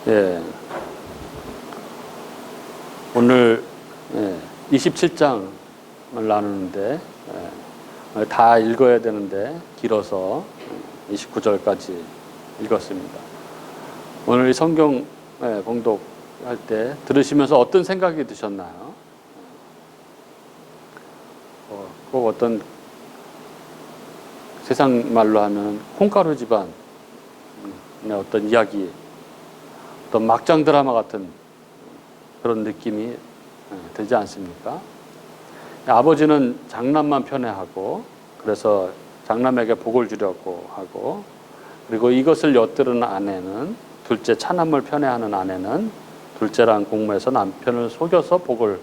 예. 오늘 27장을 나누는데 다 읽어야 되는데 길어서 29절까지 읽었습니다. 오늘 이 성경 봉독할 때 들으시면서 어떤 생각이 드셨나요? 꼭 어떤 세상 말로 하면 콩가루 집안의 어떤 이야기, 어떤 막장 드라마 같은 그런 느낌이 들지 않습니까? 아버지는 장남만 편애하고 그래서 장남에게 복을 주려고 하고, 그리고 이것을 엿들은 아내는, 둘째 차남을 편애하는 아내는 둘째란 공모해서 남편을 속여서 복을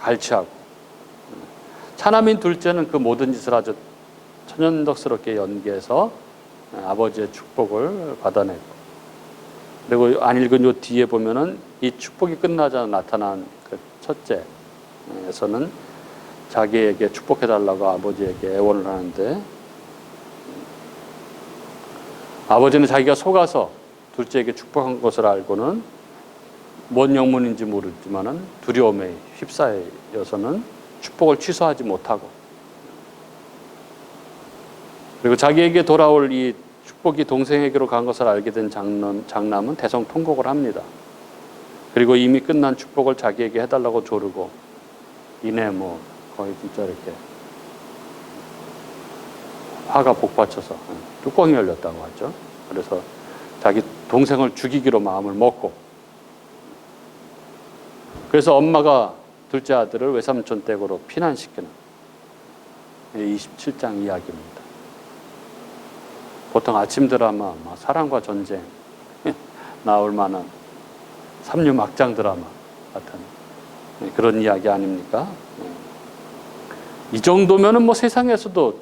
갈취하고, 차남인 둘째는 그 모든 짓을 아주 천연덕스럽게 연기해서 아버지의 축복을 받아내고, 그리고 안 읽은 요 뒤에 보면은 이 축복이 끝나자 나타난 그 첫째에서는 자기에게 축복해달라고 아버지에게 애원을 하는데, 아버지는 자기가 속아서 둘째에게 축복한 것을 알고는 뭔 영문인지 모르지만은 두려움에 휩싸여서는 축복을 취소하지 못하고, 그리고 자기에게 돌아올 이 축복이 동생에게로 간 것을 알게 된 장남은 대성통곡을 합니다. 그리고 이미 끝난 축복을 자기에게 해달라고 조르고, 이내 거의 진짜 이렇게 화가 복받쳐서 뚜껑이 열렸다고 하죠. 그래서 자기 동생을 죽이기로 마음을 먹고, 그래서 엄마가 둘째 아들을 외삼촌 댁으로 피난시키는 27장 이야기입니다. 보통 아침 드라마, 사랑과 전쟁 나올 만한 삼류 막장 드라마 같은 그런 이야기 아닙니까? 이 정도면은 세상에서도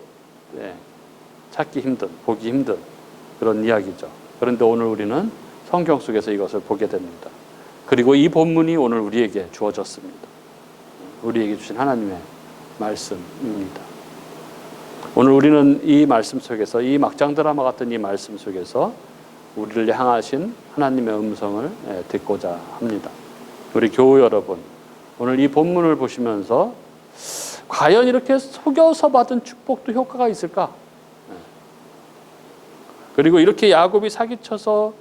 찾기 힘든, 보기 힘든 그런 이야기죠. 그런데 오늘 우리는 성경 속에서 이것을 보게 됩니다. 그리고 이 본문이 오늘 우리에게 주어졌습니다. 우리에게 주신 하나님의 말씀입니다. 오늘 우리는 이 말씀 속에서, 이 막장 드라마 같은 이 말씀 속에서 우리를 향하신 하나님의 음성을 듣고자 합니다. 우리 교우 여러분, 오늘 이 본문을 보시면서 과연 이렇게 속여서 받은 축복도 효과가 있을까? 그리고 이렇게 야곱이 사기쳐서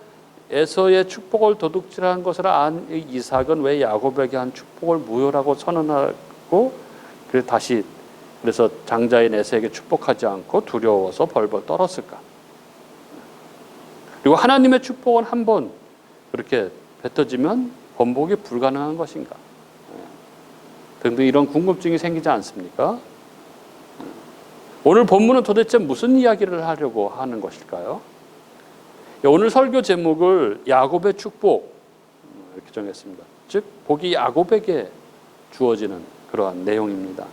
에서의 축복을 도둑질한 것을 안 이삭은 왜 야곱에게 한 축복을 무효라고 선언하고 그래서 장자인 에서에게 축복하지 않고 두려워서 벌벌 떨었을까? 그리고 하나님의 축복은 한번 그렇게 뱉어지면 번복이 불가능한 것인가? 등등 이런 궁금증이 생기지 않습니까? 오늘 본문은 도대체 무슨 이야기를 하려고 하는 것일까요? 오늘 설교 제목을 야곱의 축복 이렇게 정했습니다. 즉 복이 야곱에게 주어지는 그러한 내용입니다.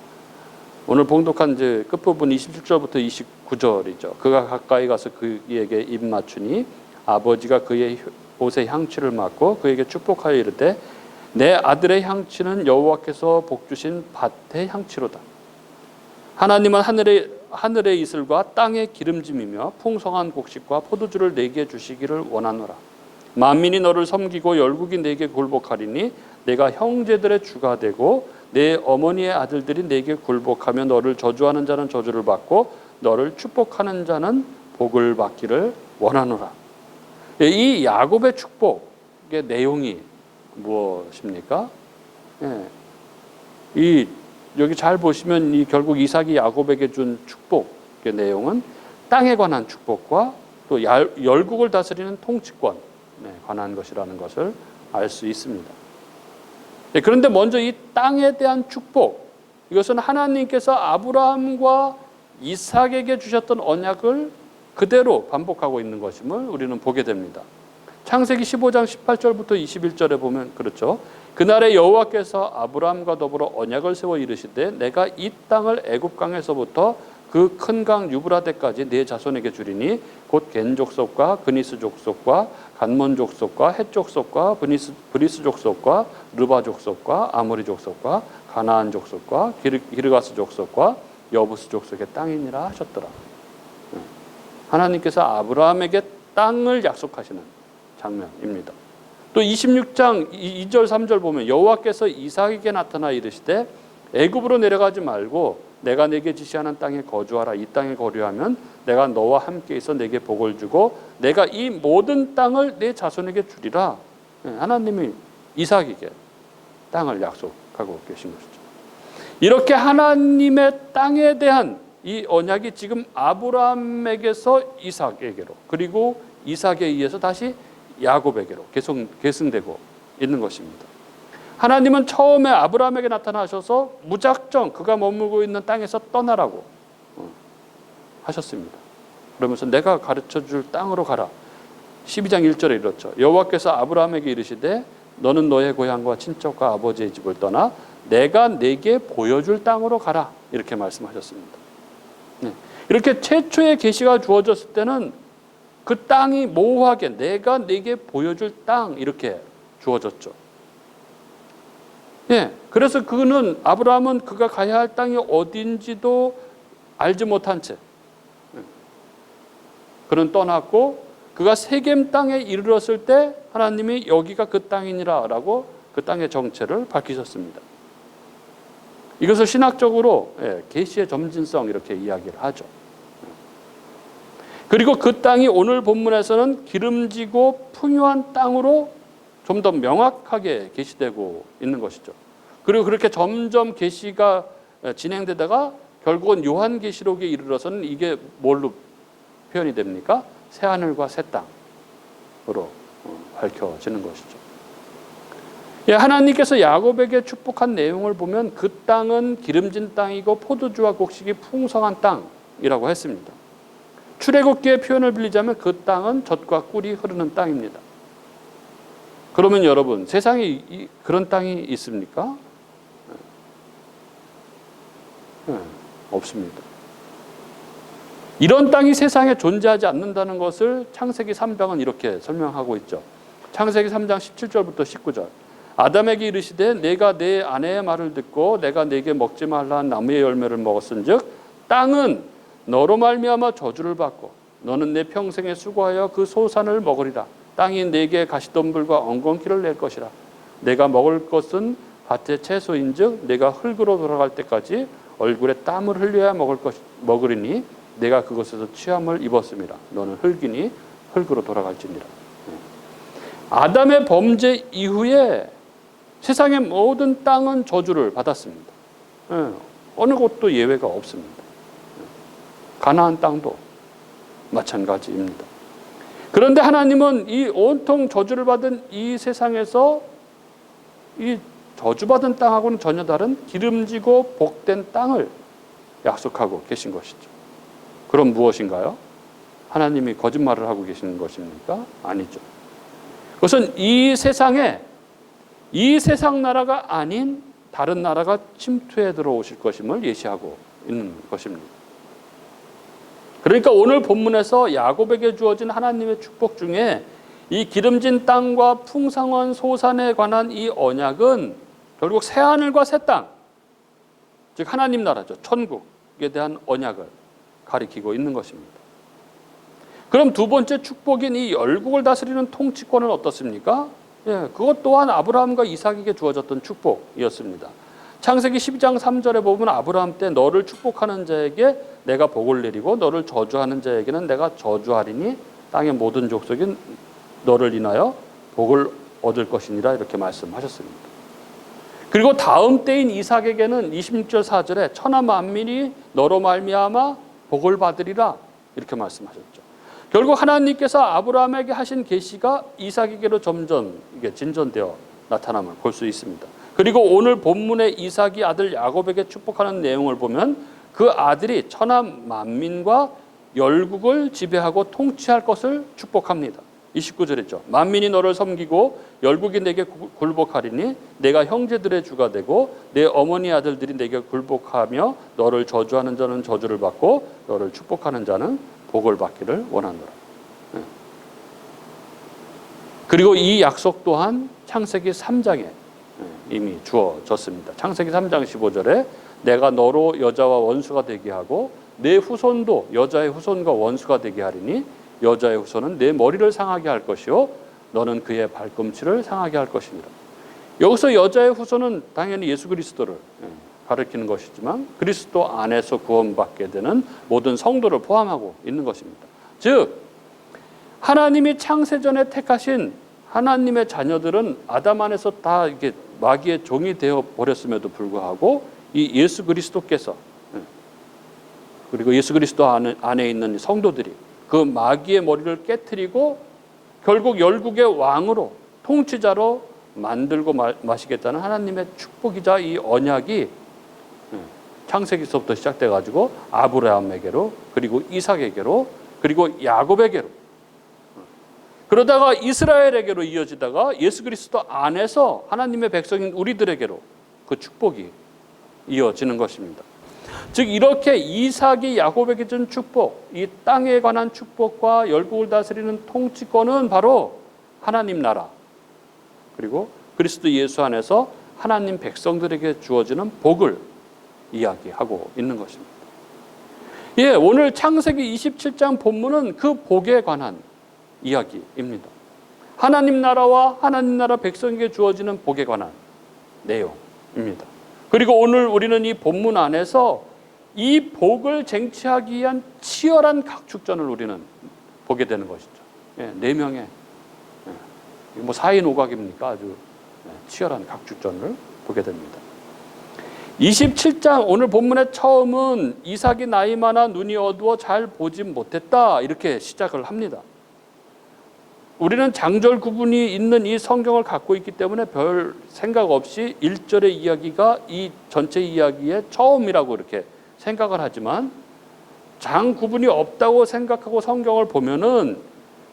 오늘 봉독한 끝부분 27절부터 29절이죠. 그가 가까이 가서 그에게 입 맞추니 아버지가 그의 옷의 향취를 맡고 그에게 축복하여 이르되 내 아들의 향취는 여호와께서 복 주신 밭의 향취로다. 하나님은 하늘의 이슬과 땅의 기름짐이며 풍성한 곡식과 포도주를 내게 주시기를 원하노라. 만민이 너를 섬기고 열국이 내게 굴복하리니 내가 형제들의 주가 되고 내 어머니의 아들들이 내게 굴복하며 너를 저주하는 자는 저주를 받고 너를 축복하는 자는 복을 받기를 원하노라. 이 야곱의 축복의 내용이 무엇입니까? 여기 잘 보시면 결국 이삭이 야곱에게 준 축복의 내용은 땅에 관한 축복과 또 열국을 다스리는 통치권에 관한 것이라는 것을 알 수 있습니다. 그런데 먼저 이 땅에 대한 축복, 이것은 하나님께서 아브라함과 이삭에게 주셨던 언약을 그대로 반복하고 있는 것임을 우리는 보게 됩니다. 창세기 15장 18절부터 21절에 보면 그렇죠. 그날에 여호와께서 아브라함과 더불어 언약을 세워 이르시되 내가 이 땅을 애굽 강에서부터 그 큰 강 유브라데까지 네 자손에게 주리니 곧 겐 족속과 그니스 족속과 간몬 족속과 헷 족속과 브리스 족속과 르바 족속과 아모리 족속과 가나안 족속과 기르가스 족속과 여부스 족속의 땅이니라 하셨더라. 하나님께서 아브라함에게 땅을 약속하시는 장면입니다. 또 26장 2절 3절 보면 여호와께서 이삭에게 나타나 이르시되 애굽으로 내려가지 말고 내가 내게 지시하는 땅에 거주하라. 이 땅에 거류하면 내가 너와 함께 있어 내게 복을 주고 내가 이 모든 땅을 내 자손에게 주리라. 하나님이 이삭에게 땅을 약속하고 계신 것이죠. 이렇게 하나님의 땅에 대한 이 언약이 지금 아브라함에게서 이삭에게로, 그리고 이삭에 의해서 다시 야곱에게로 계승되고 있는 것입니다. 하나님은 처음에 아브라함에게 나타나셔서 무작정 그가 머물고 있는 땅에서 떠나라고 하셨습니다. 그러면서 내가 가르쳐줄 땅으로 가라. 12장 1절에 이렇죠. 여호와께서 아브라함에게 이르시되 너는 너의 고향과 친척과 아버지의 집을 떠나 내가 내게 보여줄 땅으로 가라. 이렇게 말씀하셨습니다. 이렇게 최초의 계시가 주어졌을 때는 그 땅이 모호하게 내가 내게 보여줄 땅 이렇게 주어졌죠. 그래서 아브라함은 그가 가야 할 땅이 어딘지도 알지 못한 채 그는 떠났고 그가 세겜 땅에 이르렀을 때 하나님이 여기가 그 땅이니라 라고 그 땅의 정체를 밝히셨습니다. 이것을 신학적으로 계시의 점진성 이렇게 이야기를 하죠. 그리고 그 땅이 오늘 본문에서는 기름지고 풍요한 땅으로 좀 더 명확하게 계시되고 있는 것이죠. 그리고 그렇게 점점 계시가 진행되다가 결국은 요한계시록에 이르러서는 이게 뭘로 표현이 됩니까? 새하늘과 새 땅으로 밝혀지는 것이죠. 하나님께서 야곱에게 축복한 내용을 보면 그 땅은 기름진 땅이고 포도주와 곡식이 풍성한 땅이라고 했습니다. 출애굽기의 표현을 빌리자면 그 땅은 젖과 꿀이 흐르는 땅입니다. 그러면 여러분, 세상에 그런 땅이 있습니까? 없습니다. 이런 땅이 세상에 존재하지 않는다는 것을 창세기 3장은 이렇게 설명하고 있죠. 창세기 3장 17절부터 19절. 아담에게 이르시되 내가 내 아내의 말을 듣고 내가 내게 먹지 말라 한 나무의 열매를 먹었은즉 땅은 너로 말미암아 저주를 받고 너는 내 평생에 수고하여 그 소산을 먹으리라. 땅이 내게 가시덤불과 엉겅퀴를 낼 것이라. 내가 먹을 것은 밭의 채소인즉 내가 흙으로 돌아갈 때까지 얼굴에 땀을 흘려야 먹으리니 내가 그것에서 취함을 입었음이라. 너는 흙이니 흙으로 돌아갈지니라. 아담의 범죄 이후에 세상의 모든 땅은 저주를 받았습니다. 어느 곳도 예외가 없습니다. 가나안 땅도 마찬가지입니다. 그런데 하나님은 이 온통 저주를 받은 이 세상에서 이 저주받은 땅하고는 전혀 다른 기름지고 복된 땅을 약속하고 계신 것이죠. 그럼 무엇인가요? 하나님이 거짓말을 하고 계시는 것입니까? 아니죠. 그것은 이 세상에 이 세상 나라가 아닌 다른 나라가 침투해 들어오실 것임을 예시하고 있는 것입니다. 그러니까 오늘 본문에서 야곱에게 주어진 하나님의 축복 중에 이 기름진 땅과 풍성한 소산에 관한 이 언약은 결국 새하늘과 새 땅, 즉 하나님 나라죠. 천국에 대한 언약을 가리키고 있는 것입니다. 그럼 두 번째 축복인 이 열국을 다스리는 통치권은 어떻습니까? 그것 또한 아브라함과 이삭에게 주어졌던 축복이었습니다. 창세기 12장 3절에 보면 아브라함 때 너를 축복하는 자에게 내가 복을 내리고 너를 저주하는 자에게는 내가 저주하리니 땅의 모든 족속이 너를 인하여 복을 얻을 것이니라 이렇게 말씀하셨습니다. 그리고 다음 때인 이삭에게는 26절 4절에 천하 만민이 너로 말미암아 복을 받으리라 이렇게 말씀하셨죠. 결국 하나님께서 아브라함에게 하신 계시가 이삭에게로 점점 이게 진전되어 나타남을 볼 수 있습니다. 그리고 오늘 본문의 이삭이 아들 야곱에게 축복하는 내용을 보면 그 아들이 천하 만민과 열국을 지배하고 통치할 것을 축복합니다. 29절이죠. 만민이 너를 섬기고 열국이 내게 굴복하리니 내가 형제들의 주가 되고 내 어머니 아들들이 내게 굴복하며 너를 저주하는 자는 저주를 받고 너를 축복하는 자는 복을 받기를 원하노라. 그리고 이 약속 또한 창세기 3장에 이미 주어졌습니다. 창세기 3장 15절에 내가 너로 여자와 원수가 되게 하고 내 후손도 여자의 후손과 원수가 되게 하리니 여자의 후손은 내 머리를 상하게 할 것이요 너는 그의 발꿈치를 상하게 할 것입니다. 여기서 여자의 후손은 당연히 예수 그리스도를 가리키는 것이지만 그리스도 안에서 구원받게 되는 모든 성도를 포함하고 있는 것입니다. 즉 하나님이 창세전에 택하신 하나님의 자녀들은 아담 안에서 다 이게 마귀의 종이 되어 버렸음에도 불구하고 이 예수 그리스도께서 그리고 예수 그리스도 안에 있는 성도들이 그 마귀의 머리를 깨트리고 결국 열국의 왕으로 통치자로 만들고 마시겠다는 하나님의 축복이자 이 언약이 창세기서부터 시작돼 가지고 아브라함에게로 그리고 이삭에게로 그리고 야곱에게로 그러다가 이스라엘에게로 이어지다가 예수 그리스도 안에서 하나님의 백성인 우리들에게로 그 축복이 이어지는 것입니다. 즉 이렇게 이삭이 야곱에게 준 축복, 이 땅에 관한 축복과 열국을 다스리는 통치권은 바로 하나님 나라 그리고 그리스도 예수 안에서 하나님 백성들에게 주어지는 복을 이야기하고 있는 것입니다. 예, 오늘 창세기 27장 본문은 그 복에 관한 이야기입니다. 하나님 나라와 하나님 나라 백성에게 주어지는 복에 관한 내용입니다. 그리고 오늘 우리는 이 본문 안에서 이 복을 쟁취하기 위한 치열한 각축전을 우리는 보게 되는 것이죠. 예, 4명의 뭐 4인 5각입니까? 아주 치열한 각축전을 보게 됩니다. 27장 오늘 본문의 처음은 이삭이 나이 많아 눈이 어두워 잘 보지 못했다 이렇게 시작을 합니다. 우리는 장절 구분이 있는 이 성경을 갖고 있기 때문에 별 생각 없이 1절의 이야기가 이 전체 이야기의 처음이라고 이렇게 생각을 하지만 장 구분이 없다고 생각하고 성경을 보면은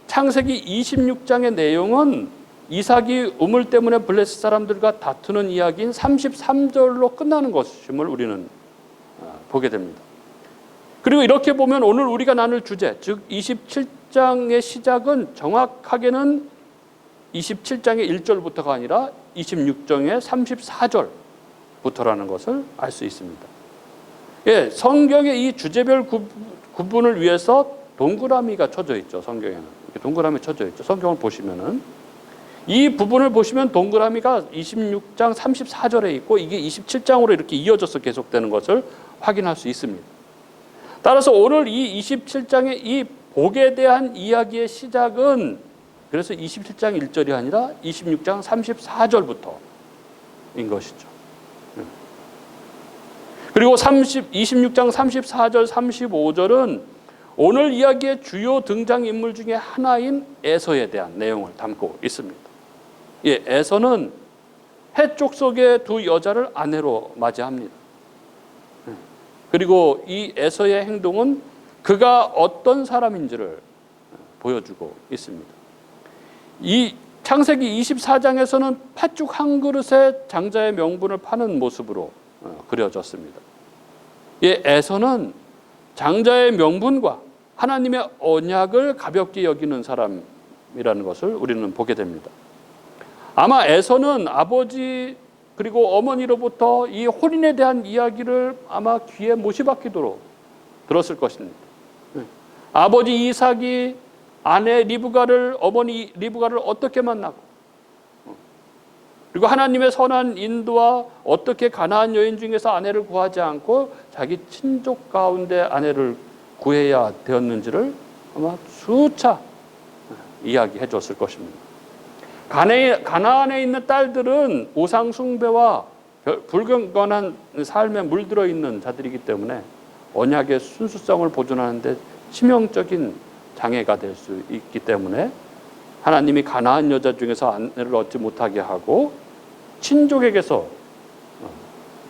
창세기 26장의 내용은 이삭이 우물 때문에 블레셋 사람들과 다투는 이야기인 33절로 끝나는 것임을 우리는 보게 됩니다. 그리고 이렇게 보면 오늘 우리가 나눌 주제, 즉 27장의 시작은 정확하게는 27장의 1절부터가 아니라 26장의 34절부터라는 것을 알 수 있습니다. 예, 성경의 이 주제별 구분을 위해서 동그라미가 쳐져 있죠. 성경에는 이렇게 동그라미 쳐져 있죠. 성경을 보시면은 이 부분을 보시면 동그라미가 26장 34절에 있고 이게 27장으로 이렇게 이어져서 계속되는 것을 확인할 수 있습니다. 따라서 오늘 이 27장의 이 복에 대한 이야기의 시작은 그래서 27장 1절이 아니라 26장 34절부터인 것이죠. 그리고 26장 34절 35절은 오늘 이야기의 주요 등장인물 중에 하나인 에서에 대한 내용을 담고 있습니다. 예, 에서는 해쪽 속의 두 여자를 아내로 맞이합니다. 그리고 이 에서의 행동은 그가 어떤 사람인지를 보여주고 있습니다. 이 창세기 24장에서는 팥죽 한 그릇에 장자의 명분을 파는 모습으로 그려졌습니다. 예, 에서는 장자의 명분과 하나님의 언약을 가볍게 여기는 사람이라는 것을 우리는 보게 됩니다. 아마 에서는 아버지 그리고 어머니로부터 이 혼인에 대한 이야기를 아마 귀에 못이 박히도록 들었을 것입니다. 아버지 이삭이 아내 리브가를 어머니 리브가를 어떻게 만나고 그리고 하나님의 선한 인도와 어떻게 가나안 여인 중에서 아내를 구하지 않고 자기 친족 가운데 아내를 구해야 되었는지를 아마 수차 이야기해 줬을 것입니다. 가나안에 있는 딸들은 우상 숭배와 불경건한 삶에 물들어 있는 자들이기 때문에 언약의 순수성을 보존하는 데 치명적인 장애가 될 수 있기 때문에 하나님이 가나안 여자 중에서 아내를 얻지 못하게 하고 친족에게서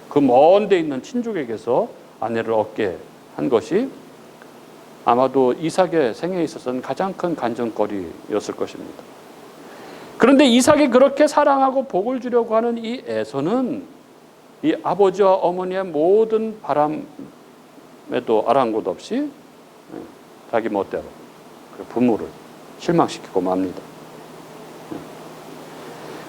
그 먼 데 있는 친족에게서 아내를 얻게 한 것이 아마도 이삭의 생애에 있어서는 가장 큰 간증거리였을 것입니다. 그런데 이삭이 그렇게 사랑하고 복을 주려고 하는 이 에서는 이 아버지와 어머니의 모든 바람에도 아랑곳 없이 자기 멋대로 부모를 실망시키고 맙니다.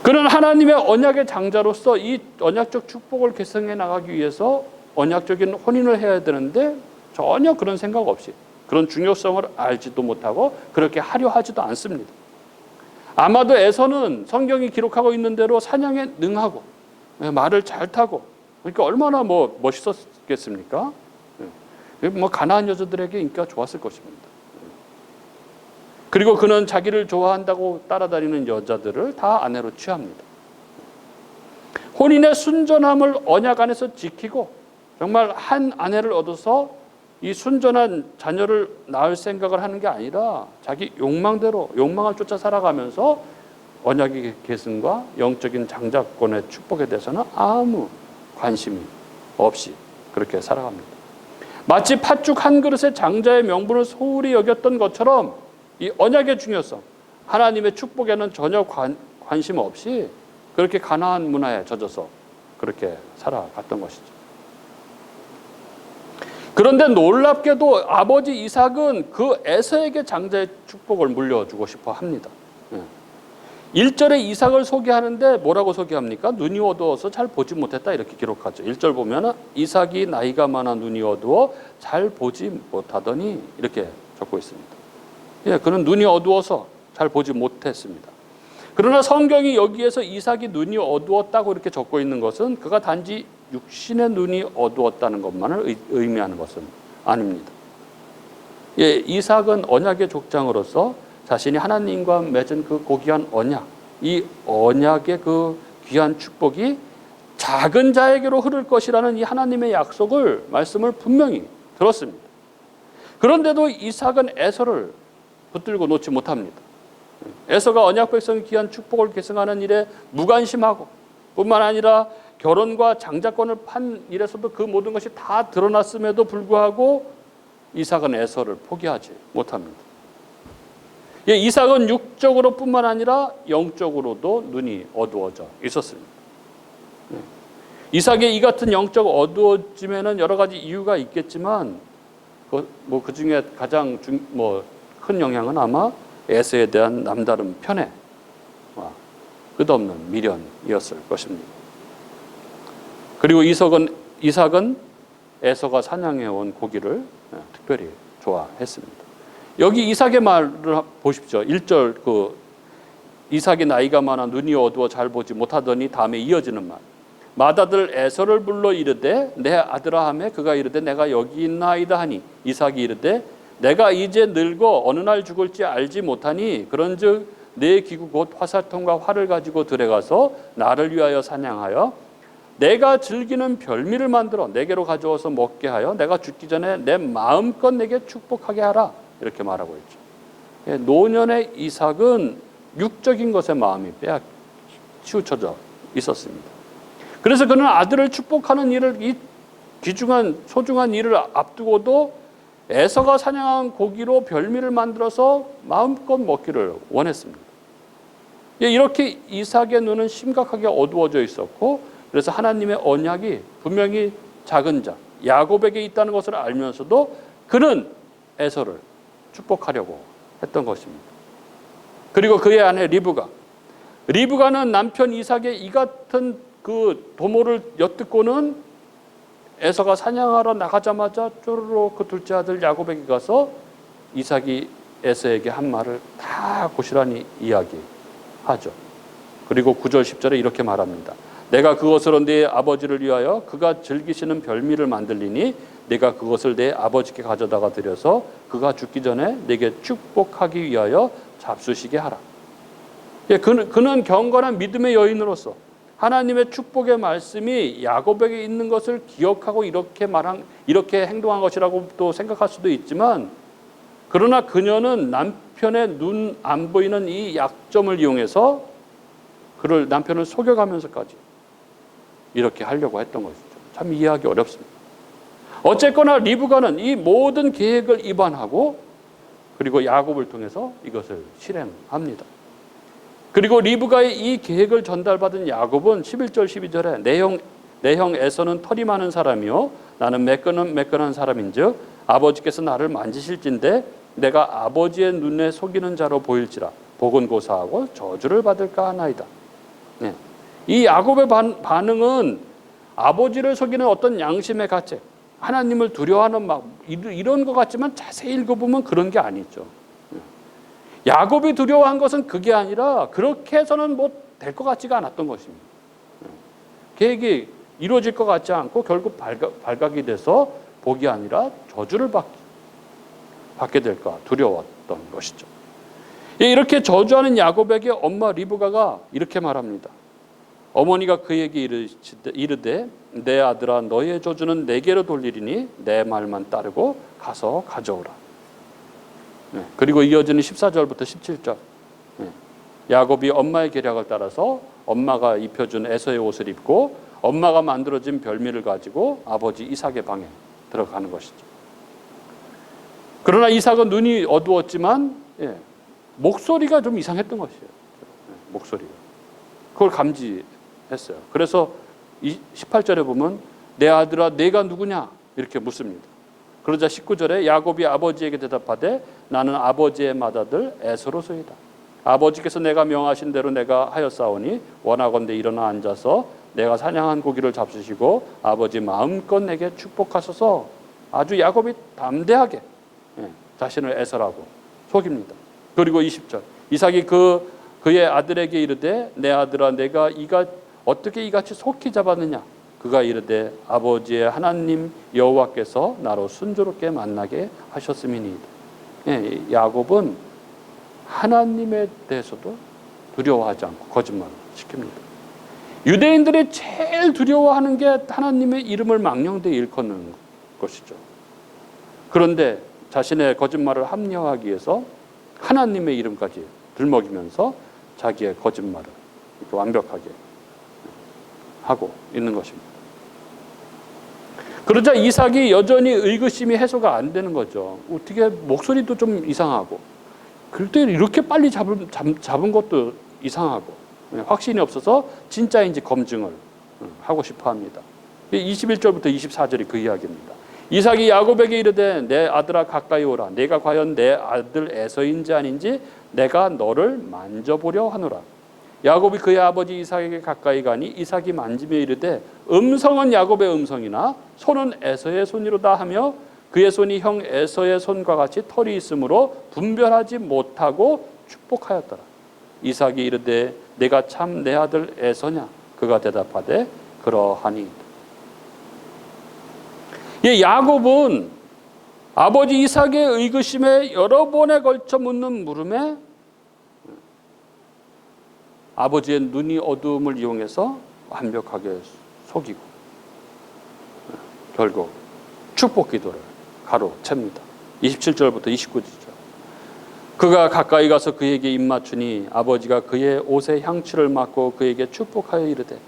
그는 하나님의 언약의 장자로서 이 언약적 축복을 계승해 나가기 위해서 언약적인 혼인을 해야 되는데 전혀 그런 생각 없이 그런 중요성을 알지도 못하고 그렇게 하려 하지도 않습니다. 아마도 에서는 성경이 기록하고 있는 대로 사냥에 능하고 말을 잘 타고 그러니까 얼마나 멋있었겠습니까? 가나안 여자들에게 인기가 좋았을 것입니다. 그리고 그는 자기를 좋아한다고 따라다니는 여자들을 다 아내로 취합니다. 혼인의 순전함을 언약 안에서 지키고 정말 한 아내를 얻어서 이 순전한 자녀를 낳을 생각을 하는 게 아니라 자기 욕망대로 욕망을 쫓아 살아가면서 언약의 계승과 영적인 장자권의 축복에 대해서는 아무 관심이 없이 그렇게 살아갑니다. 마치 팥죽 한 그릇의 장자의 명분을 소홀히 여겼던 것처럼 이 언약의 중요성, 하나님의 축복에는 전혀 관심 없이 그렇게 가나안 문화에 젖어서 그렇게 살아갔던 것이죠. 그런데 놀랍게도 아버지 이삭은 그 에서에게 장자의 축복을 물려주고 싶어 합니다. 1절에 이삭을 소개하는데 뭐라고 소개합니까? 눈이 어두워서 잘 보지 못했다 이렇게 기록하죠. 1절 보면 이삭이 나이가 많아 눈이 어두워 잘 보지 못하더니 이렇게 적고 있습니다. 그는 눈이 어두워서 잘 보지 못했습니다. 그러나 성경이 여기에서 이삭이 눈이 어두웠다고 이렇게 적고 있는 것은 그가 단지 육신의 눈이 어두웠다는 것만을 의미하는 것은 아닙니다. 이삭은 언약의 족장으로서 자신이 하나님과 맺은 그 고귀한 언약, 이 언약의 그 귀한 축복이 작은 자에게로 흐를 것이라는 이 하나님의 약속을 말씀을 분명히 들었습니다. 그런데도 이삭은 에서를 붙들고 놓지 못합니다. 에서가 언약 백성의 귀한 축복을 계승하는 일에 무관심하고 뿐만 아니라 결혼과 장자권을 판 일에서도 그 모든 것이 다 드러났음에도 불구하고 이삭은 에서를 포기하지 못합니다. 이삭은 육적으로 뿐만 아니라 영적으로도 눈이 어두워져 있었습니다. 이삭의 이 같은 영적 어두워짐에는 여러 가지 이유가 있겠지만 그 중에 가장 큰 영향은 아마 에서에 대한 남다른 편애와 끝없는 미련이었을 것입니다. 그리고 이삭은 에서가 사냥해온 고기를 특별히 좋아했습니다. 여기 이삭의 말을 보십시오. 1절 이삭이 나이가 많아 눈이 어두워 잘 보지 못하더니 다음에 이어지는 말. 맏아들 에서를 불러 이르되 내 아들아 하매 그가 이르되 내가 여기 있나이다 하니 이삭이 이르되 내가 이제 늙어 어느 날 죽을지 알지 못하니 그런즉 내 기구 곧 화살통과 활을 가지고 들에 가서 나를 위하여 사냥하여 내가 즐기는 별미를 만들어 내게로 가져와서 먹게 하여 내가 죽기 전에 내 마음껏 내게 축복하게 하라 이렇게 말하고 있죠. 노년의 이삭은 육적인 것에 마음이 치우쳐져 있었습니다. 그래서 그는 아들을 축복하는 일을 이 귀중한 소중한 일을 앞두고도 에서가 사냥한 고기로 별미를 만들어서 마음껏 먹기를 원했습니다. 이렇게 이삭의 눈은 심각하게 어두워져 있었고 그래서 하나님의 언약이 분명히 작은 자 야곱에게 있다는 것을 알면서도 그는 에서를 축복하려고 했던 것입니다. 그리고 그의 아내 리브가는 남편 이삭의 이 같은 그 도모를 엿듣고는 에서가 사냥하러 나가자마자 쪼르르 그 둘째 아들 야곱에게 가서 이삭이 에서에게 한 말을 다 고스란히 이야기하죠. 그리고 9절 10절에 이렇게 말합니다. 내가 그것으로 내 아버지를 위하여 그가 즐기시는 별미를 만들리니 내가 그것을 내 아버지께 가져다가 드려서 그가 죽기 전에 내게 축복하기 위하여 잡수시게 하라. 그는 경건한 믿음의 여인으로서 하나님의 축복의 말씀이 야곱에게 있는 것을 기억하고 이렇게 행동한 것이라고 또 생각할 수도 있지만 그러나 그녀는 남편의 눈 안 보이는 이 약점을 이용해서 남편을 속여가면서까지 이렇게 하려고 했던 것이죠. 참 이해하기 어렵습니다. 어쨌거나 리브가는 이 모든 계획을 입안하고 그리고 야곱을 통해서 이것을 실행합니다. 그리고 리브가의 이 계획을 전달받은 야곱은 11절 12절에 내 형 에서는 털이 많은 사람이요 나는 매끈한 사람인즉 아버지께서 나를 만지실진데 내가 아버지의 눈에 속이는 자로 보일지라 복은 고사하고 저주를 받을까 하나이다. 이 야곱의 반응은 아버지를 속이는 어떤 양심의 가책, 하나님을 두려워하는 이런 것 같지만 자세히 읽어보면 그런 게 아니죠. 야곱이 두려워한 것은 그게 아니라 그렇게 해서는 뭐 될 것 같지가 않았던 것입니다. 계획이 이루어질 것 같지 않고 결국 발각이 돼서 복이 아니라 저주를 받게 될까 두려웠던 것이죠. 이렇게 저주하는 야곱에게 엄마 리브가가 이렇게 말합니다. 어머니가 그에게 이르되 내 아들아 너의 저주는 내게로 돌리리니 내 말만 따르고 가서 가져오라. 그리고 이어지는 14절부터 17절. 야곱이 엄마의 계략을 따라서 엄마가 입혀준 에서의 옷을 입고 엄마가 만들어진 별미를 가지고 아버지 이삭의 방에 들어가는 것이죠. 그러나 이삭은 눈이 어두웠지만 목소리가 좀 이상했던 것이에요. 목소리가. 그걸 감지했어요. 그래서 18절에 보면 내 아들아 내가 누구냐 이렇게 묻습니다. 그러자 19절에 야곱이 아버지에게 대답하되 나는 아버지의 맏아들 에서로소이다. 아버지께서 내가 명하신 대로 내가 하였사오니 원하건대 일어나 앉아서 내가 사냥한 고기를 잡수시고 아버지 마음껏 내게 축복하소서. 아주 야곱이 담대하게 자신을 에서라고 속입니다. 그리고 20절 이삭이 그의 아들에게 이르되 내 아들아 내가 어떻게 이같이 속히 잡았느냐. 그가 이르되 아버지의 하나님 여호와께서 나로 순조롭게 만나게 하셨음이니이다. 야곱은 하나님에 대해서도 두려워하지 않고 거짓말을 시킵니다. 유대인들이 제일 두려워하는 게 하나님의 이름을 망령되이 일컫는 것이죠. 그런데 자신의 거짓말을 합리화하기 위해서 하나님의 이름까지 들먹이면서 자기의 거짓말을 이렇게 완벽하게 하고 있는 것입니다. 그러자 이삭이 여전히 의구심이 해소가 안 되는 거죠. 어떻게 목소리도 좀 이상하고 그때 이렇게 빨리 잡은 것도 이상하고 확신이 없어서 진짜인지 검증을 하고 싶어 합니다. 21절부터 24절이 그 이야기입니다. 이삭이 야곱에게 이르되 내 아들아 가까이 오라. 내가 과연 내 아들 에서인지 아닌지 내가 너를 만져보려 하노라. 야곱이 그의 아버지 이삭에게 가까이 가니 이삭이 만지며 이르되 음성은 야곱의 음성이나 손은 에서의 손이로다 하며 그의 손이 형 에서의 손과 같이 털이 있으므로 분별하지 못하고 축복하였더라. 이삭이 이르되 내가 참 내 아들 에서냐. 그가 대답하되 그러하니. 야곱은 아버지 이삭의 의구심에 여러 번에 걸쳐 묻는 물음에 아버지의 눈이 어두움을 이용해서 완벽하게 속이고 결국 축복 기도를 가로챕니다. 27절부터 29절. 그가 가까이 가서 그에게 입맞추니 아버지가 그의 옷에 향취를 맡고 그에게 축복하여 이르되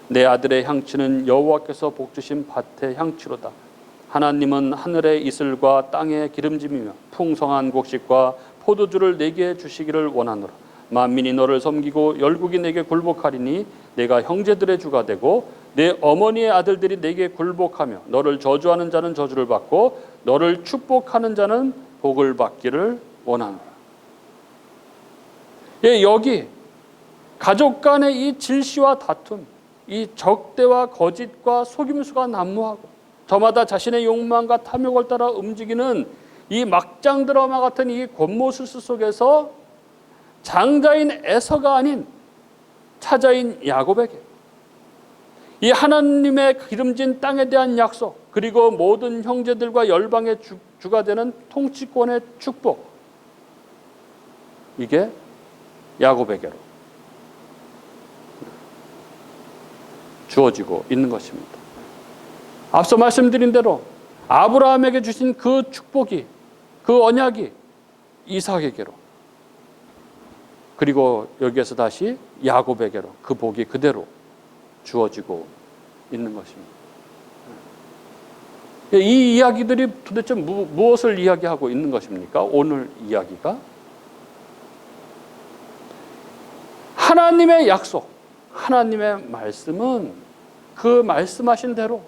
내 아들의 향취는 여호와께서 복주신 밭의 향취로다. 하나님은 하늘의 이슬과 땅의 기름짐이며 풍성한 곡식과 포도주를 내게 주시기를 원하노라. 만민이 너를 섬기고 열국이 내게 굴복하리니 내가 형제들의 주가 되고 내 어머니의 아들들이 내게 굴복하며 너를 저주하는 자는 저주를 받고 너를 축복하는 자는 복을 받기를 원하노라. 여기 가족 간의 이 질시와 다툼, 이 적대와 거짓과 속임수가 난무하고 저마다 자신의 욕망과 탐욕을 따라 움직이는 이 막장 드라마 같은 이 권모술수 속에서 장자인 에서가 아닌 차자인 야곱에게 이 하나님의 기름진 땅에 대한 약속, 그리고 모든 형제들과 열방의 주가 되는 통치권의 축복, 이게 야곱에게로 주어지고 있는 것입니다. 앞서 말씀드린 대로 아브라함에게 주신 그 축복이, 그 언약이 이삭에게로, 그리고 여기에서 다시 야곱에게로 그 복이 그대로 주어지고 있는 것입니다. 이 이야기들이 도대체 무엇을 이야기하고 있는 것입니까? 오늘 이야기가 하나님의 약속, 하나님의 말씀은 그 말씀하신 대로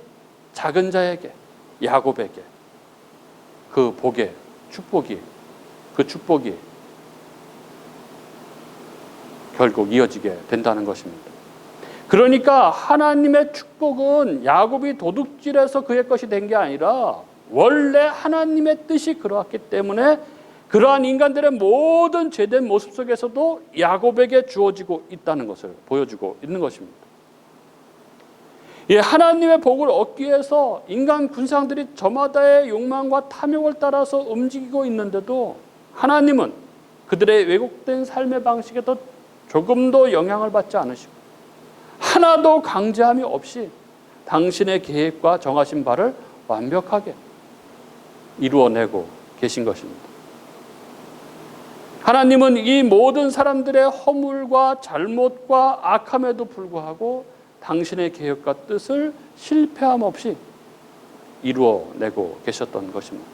작은 자에게, 야곱에게 그 복의 축복이, 그 축복이 결국 이어지게 된다는 것입니다. 그러니까 하나님의 축복은 야곱이 도둑질해서 그의 것이 된 게 아니라 원래 하나님의 뜻이 그러했기 때문에 그러한 인간들의 모든 죄된 모습 속에서도 야곱에게 주어지고 있다는 것을 보여주고 있는 것입니다. 예, 하나님의 복을 얻기 위해서 인간 군상들이 저마다의 욕망과 탐욕을 따라서 움직이고 있는데도 하나님은 그들의 왜곡된 삶의 방식에도 조금도 영향을 받지 않으시고 하나도 강제함이 없이 당신의 계획과 정하신 바를 완벽하게 이루어내고 계신 것입니다. 하나님은 이 모든 사람들의 허물과 잘못과 악함에도 불구하고 당신의 계획과 뜻을 실패함 없이 이루어내고 계셨던 것입니다.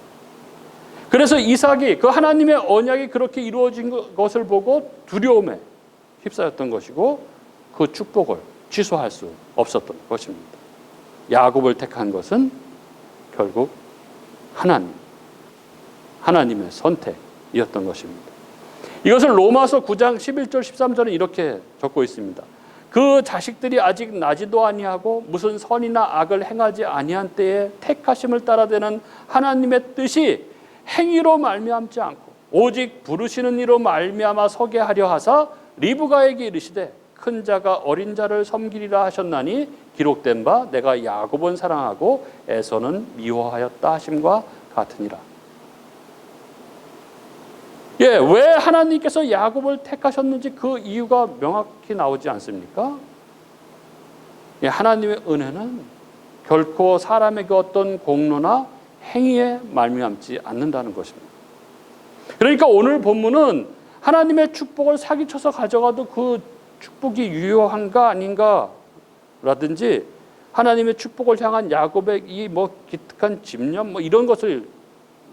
그래서 이삭이 그 하나님의 언약이 그렇게 이루어진 것을 보고 두려움에 휩싸였던 것이고 그 축복을 취소할 수 없었던 것입니다. 야곱을 택한 것은 결국 하나님의 선택이었던 것입니다. 이것을 로마서 9장 11절 13절은 이렇게 적고 있습니다. 그 자식들이 아직 나지도 아니하고 무슨 선이나 악을 행하지 아니한 때에 택하심을 따라되는 하나님의 뜻이 행위로 말미암지 않고 오직 부르시는 이로 말미암아 서게 하려 하사 리브가에게 이르시되 큰 자가 어린 자를 섬기리라 하셨나니 기록된 바 내가 야곱은 사랑하고 에서는 미워하였다 하심과 같으니라. 예, 왜 하나님께서 야곱을 택하셨는지 그 이유가 명확히 나오지 않습니까? 예, 하나님의 은혜는 결코 사람에게 어떤 공로나 행위에 말미암지 않는다는 것입니다. 그러니까 오늘 본문은 하나님의 축복을 사기쳐서 가져가도 그 축복이 유효한가 아닌가 라든지 하나님의 축복을 향한 야곱의 이 기특한 집념 이런 것을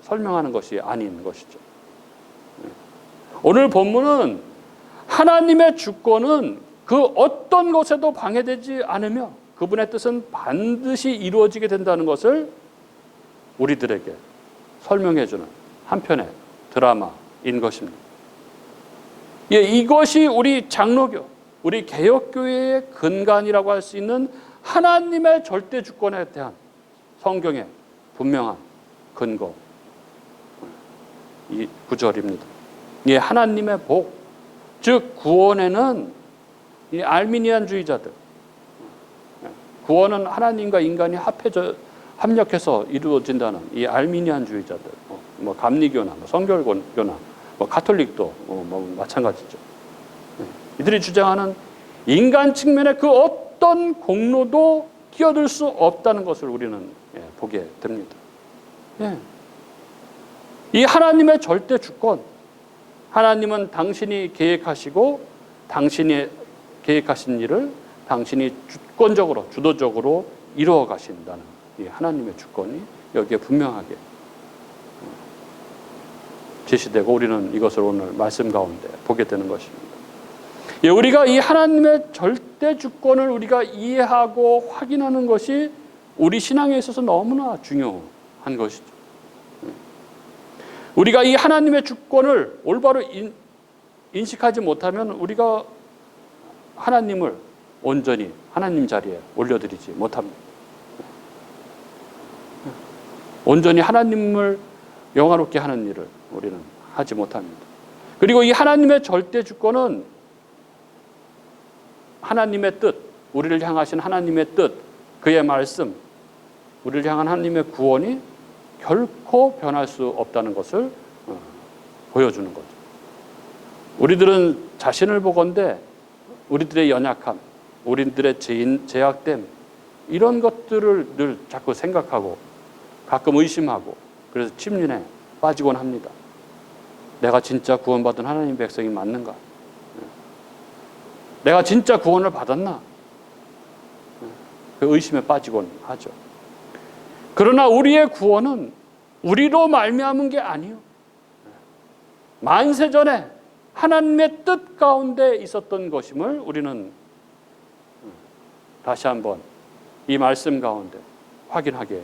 설명하는 것이 아닌 것이죠. 오늘 본문은 하나님의 주권은 그 어떤 것에도 방해되지 않으며 그분의 뜻은 반드시 이루어지게 된다는 것을 우리들에게 설명해주는 한편의 드라마인 것입니다. 예, 이것이 우리 장로교, 우리 개혁교회의 근간이라고 할 수 있는 하나님의 절대 주권에 대한 성경의 분명한 근거, 이 구절입니다. 예, 하나님의 복, 즉 구원에는 이 알미니안주의자들, 구원은 하나님과 인간이 합력해서 이루어진다는 이 알미니안주의자들, 감리교나 성결교나 가톨릭도 마찬가지죠. 이들이 주장하는 인간 측면의 그 어떤 공로도 끼어들 수 없다는 것을 우리는 보게 됩니다. 이 하나님의 절대 주권, 하나님은 당신이 계획하시고 당신이 계획하신 일을 당신이 주권적으로 주도적으로 이루어 가신다는 이 하나님의 주권이 여기에 분명하게 제시되고 우리는 이것을 오늘 말씀 가운데 보게 되는 것입니다. 예, 우리가 이 하나님의 절대 주권을 우리가 이해하고 확인하는 것이 우리 신앙에 있어서 너무나 중요한 것이죠. 우리가 이 하나님의 주권을 올바로 인식하지 못하면 우리가 하나님을 온전히 하나님 자리에 올려드리지 못합니다. 온전히 하나님을 영화롭게 하는 일을 우리는 하지 못합니다. 그리고 이 하나님의 절대 주권은 하나님의 뜻, 우리를 향하신 하나님의 뜻, 그의 말씀, 우리를 향한 하나님의 구원이 결코 변할 수 없다는 것을 보여주는 거죠. 우리들은 자신을 보건대 우리들의 연약함, 우리들의 제약됨 이런 것들을 늘 자꾸 생각하고 가끔 의심하고 그래서 침륜에 빠지곤 합니다. 내가 진짜 구원받은 하나님 백성이 맞는가? 내가 진짜 구원을 받았나? 그 의심에 빠지곤 하죠. 그러나 우리의 구원은 우리로 말미암은 게 아니요. 만세전에 하나님의 뜻 가운데 있었던 것임을 우리는 다시 한번 이 말씀 가운데 확인하게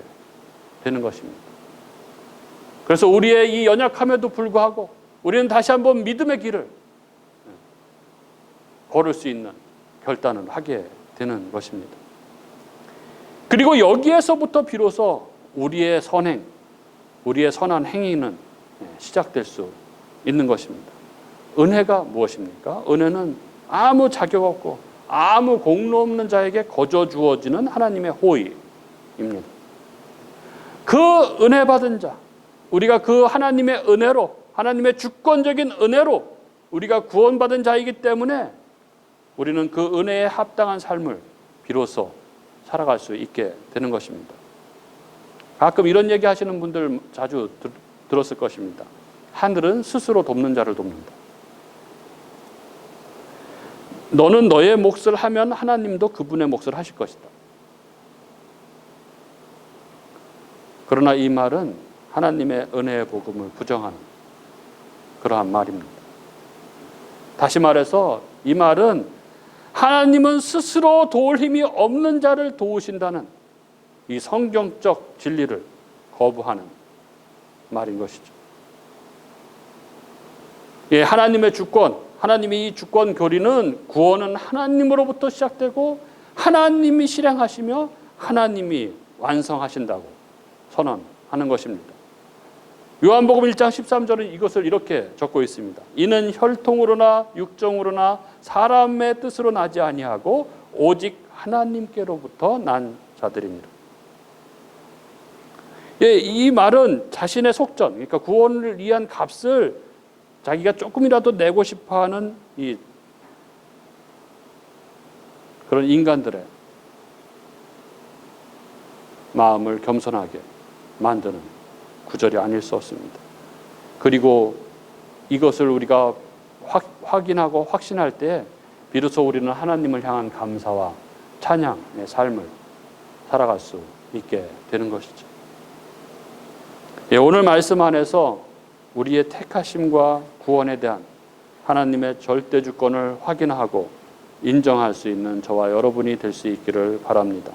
되는 것입니다. 그래서 우리의 이 연약함에도 불구하고 우리는 다시 한번 믿음의 길을 걸을 수 있는 결단을 하게 되는 것입니다. 그리고 여기에서부터 비로소 우리의 선행, 우리의 선한 행위는 시작될 수 있는 것입니다. 은혜가 무엇입니까? 은혜는 아무 자격 없고 아무 공로 없는 자에게 거저 주어지는 하나님의 호의입니다. 그 은혜 받은 자, 우리가 그 하나님의 은혜로, 하나님의 주권적인 은혜로 우리가 구원받은 자이기 때문에 우리는 그 은혜에 합당한 삶을 비로소 살아갈 수 있게 되는 것입니다. 가끔 이런 얘기 하시는 분들 자주 들었을 것입니다. 하늘은 스스로 돕는 자를 돕는다. 너는 너의 몫을 하면 하나님도 그분의 몫을 하실 것이다. 그러나 이 말은 하나님의 은혜의 복음을 부정하는 그러한 말입니다. 다시 말해서 이 말은 하나님은 스스로 도울 힘이 없는 자를 도우신다는 이 성경적 진리를 거부하는 말인 것이죠. 예, 하나님의 주권, 하나님의 이 주권 교리는 구원은 하나님으로부터 시작되고 하나님이 실행하시며 하나님이 완성하신다고 선언하는 것입니다. 요한복음 1장 13절은 이것을 이렇게 적고 있습니다. 이는 혈통으로나 육정으로나 사람의 뜻으로 나지 아니하고 오직 하나님께로부터 난 자들입니다. 예, 이 말은 자신의 속전, 그러니까 구원을 위한 값을 자기가 조금이라도 내고 싶어하는 이 그런 인간들의 마음을 겸손하게 만드는 구절이 아닐 수 없습니다. 그리고 이것을 우리가 확인하고 확신할 때 비로소 우리는 하나님을 향한 감사와 찬양의 삶을 살아갈 수 있게 되는 것이죠. 예, 오늘 말씀 안에서 우리의 택하심과 구원에 대한 하나님의 절대 주권을 확인하고 인정할 수 있는 저와 여러분이 될 수 있기를 바랍니다.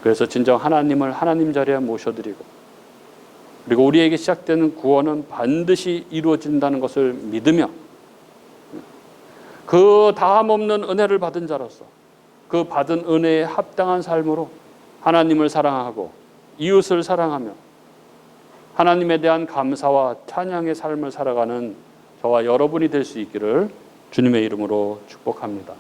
그래서 진정 하나님을 하나님 자리에 모셔드리고 그리고 우리에게 시작되는 구원은 반드시 이루어진다는 것을 믿으며 그 다함 없는 은혜를 받은 자로서 그 받은 은혜에 합당한 삶으로 하나님을 사랑하고 이웃을 사랑하며 하나님에 대한 감사와 찬양의 삶을 살아가는 저와 여러분이 될 수 있기를 주님의 이름으로 축복합니다.